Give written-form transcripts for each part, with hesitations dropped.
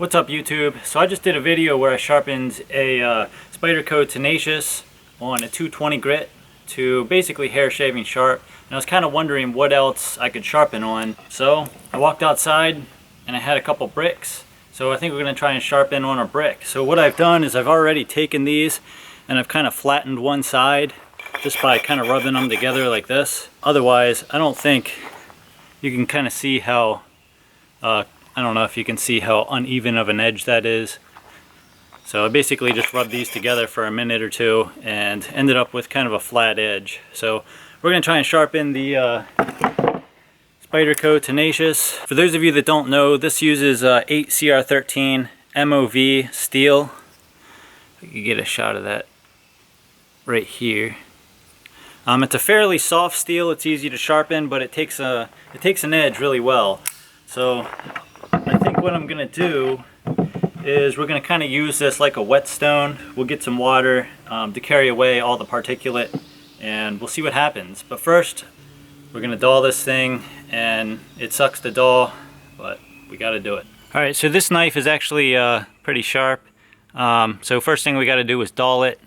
What's up, YouTube? So I just did a video where I sharpened a Spyderco Tenacious on a 220 grit to basically hair shaving sharp, and I was kind of wondering what else I could sharpen on. So I walked outside and I had a couple bricks, so I think we're going to try and sharpen on a brick. So what I've done is I've already taken these and I've kind of flattened one side just by kind of rubbing them together like this. Otherwise, I don't think you can kind of see how I don't know if you can see how uneven of an edge that is. So I basically just rubbed these together for a minute or two and ended up with kind of a flat edge. So we're going to try and sharpen the Spyderco Tenacious. For those of you that don't know, this uses 8CR13 MOV steel. You can get a shot of that right here. It's a fairly soft steel. It's easy to sharpen, but it takes an edge really well. So I think what I'm going to do is we're going to kind of use this like a whetstone. We'll get some water to carry away all the particulate, and we'll see what happens. But first, we're going to dull this thing, and it sucks to dull, but we got to do it. Alright, so this knife is actually pretty sharp. So first thing we got to do is dull it.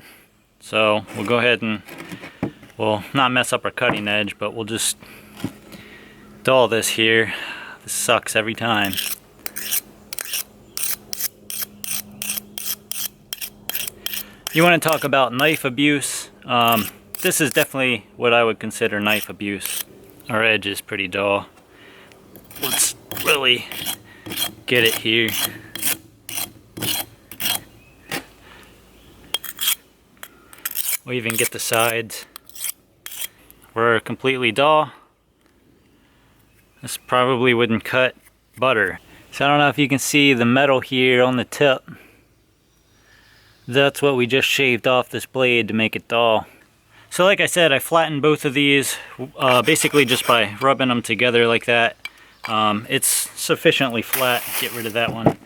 So we'll go ahead and we'll not mess up our cutting edge, but we'll just dull this here. This sucks every time. You want to talk about knife abuse? This is definitely what I would consider knife abuse. Our edge is pretty dull. Let's really get it here. We'll even get the sides. We're completely dull. This probably wouldn't cut butter. So I don't know if you can see the metal here on the tip. That's what we just shaved off this blade to make it dull. So like I said, I flattened both of these basically just by rubbing them together like that. It's sufficiently flat. Get rid of that one.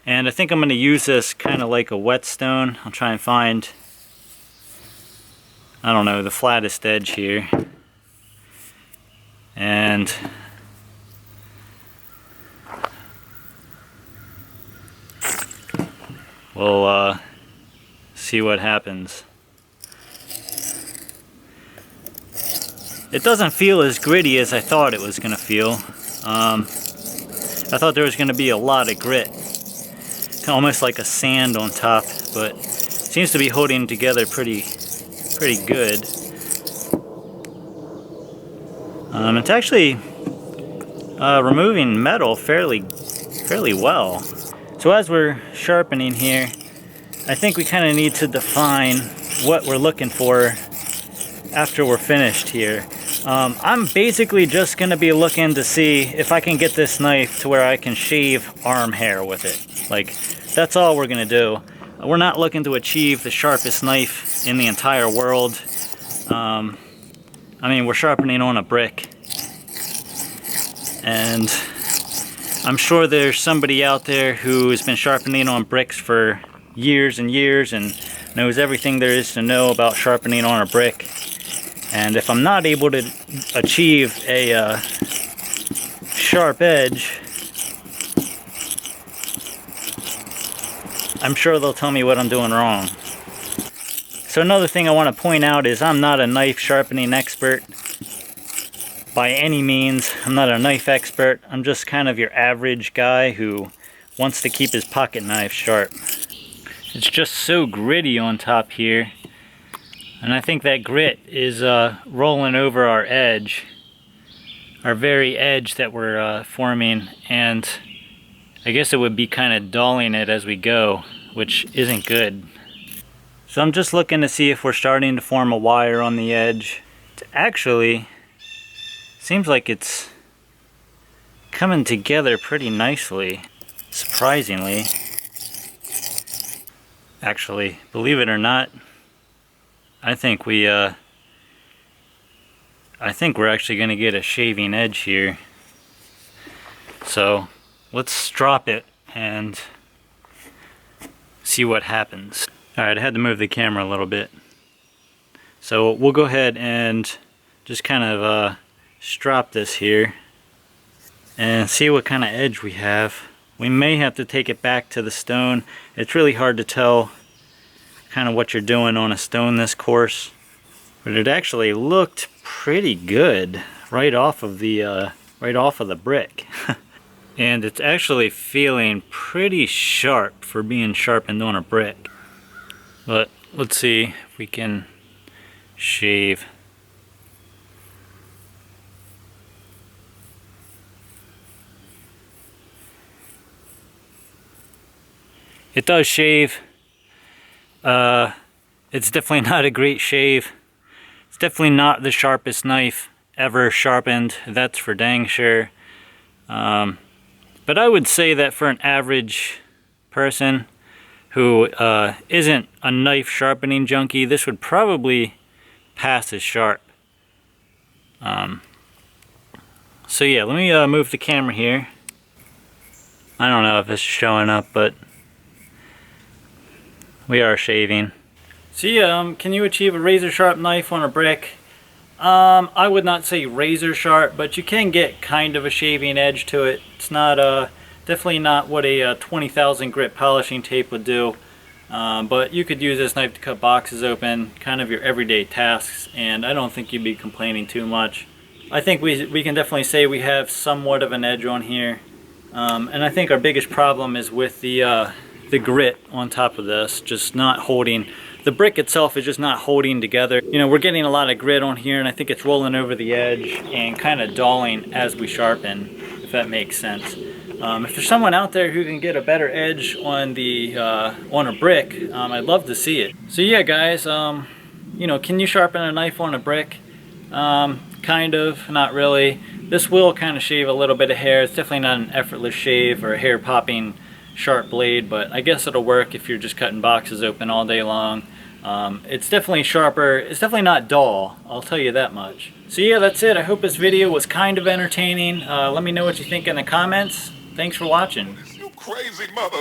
And I think I'm going to use this kind of like a whetstone. I'll try and find, I don't know, the flattest edge here. And we'll see what happens. It doesn't feel as gritty as I thought it was going to feel. I thought there was going to be a lot of grit, almost like a sand on top, but it seems to be holding together pretty good. It's actually removing metal fairly well. So as we're sharpening here, I think we kind of need to define what we're looking for after we're finished here. I'm basically just going to be looking to see if I can get this knife to where I can shave arm hair with it. Like, that's all we're going to do. We're not looking to achieve the sharpest knife in the entire world. I mean, we're sharpening on a brick. And I'm sure there's somebody out there who has been sharpening on bricks for years and years and knows everything there is to know about sharpening on a brick. And if I'm not able to achieve a sharp edge, I'm sure they'll tell me what I'm doing wrong. So another thing I want to point out is I'm not a knife sharpening expert by any means. I'm not a knife expert. I'm just kind of your average guy who wants to keep his pocket knife sharp. It's just so gritty on top here, and I think that grit is rolling over our edge, our very edge that we're forming, and I guess it would be kind of dulling it as we go, which isn't good. So I'm just looking to see if we're starting to form a wire on the edge. It actually seems like it's coming together pretty nicely, surprisingly. Actually, believe it or not, I think we're actually going to get a shaving edge here. So let's drop it and see what happens. Alright, I had to move the camera a little bit. So we'll go ahead and just kind of strop this here and see what kind of edge we have. We may have to take it back to the stone. It's really hard to tell kind of what you're doing on a stone this coarse, but it actually looked pretty good right off of the brick. And it's actually feeling pretty sharp for being sharpened on a brick. But let's see if we can shave. It does shave. It's definitely not a great shave. It's definitely not the sharpest knife ever sharpened, that's for dang sure. But I would say that for an average person who isn't a knife sharpening junkie, this would probably pass as sharp. So yeah, let me move the camera here. I don't know if it's showing up, but we are shaving. So yeah, can you achieve a razor sharp knife on a brick? I would not say razor sharp, but you can get kind of a shaving edge to it. It's not definitely not what a 20,000 grit polishing tape would do. But you could use this knife to cut boxes open, kind of your everyday tasks, and I don't think you'd be complaining too much. I think we can definitely say we have somewhat of an edge on here. And I think our biggest problem is with the grit on top of this, just not holding. The brick itself is just not holding together. You know, we're getting a lot of grit on here, and I think it's rolling over the edge and kind of dulling as we sharpen, if that makes sense. If there's someone out there who can get a better edge on the on a brick, I'd love to see it. So yeah, guys, you know, can you sharpen a knife on a brick? Kind of, not really. This will kind of shave a little bit of hair. It's definitely not an effortless shave or a hair popping sharp blade, but I guess it'll work if you're just cutting boxes open all day long. It's definitely sharper. It's definitely not dull, I'll tell you that much. So yeah, that's it. I hope this video was kind of entertaining. Let me know what you think in the comments. Thanks for watching. You crazy mother.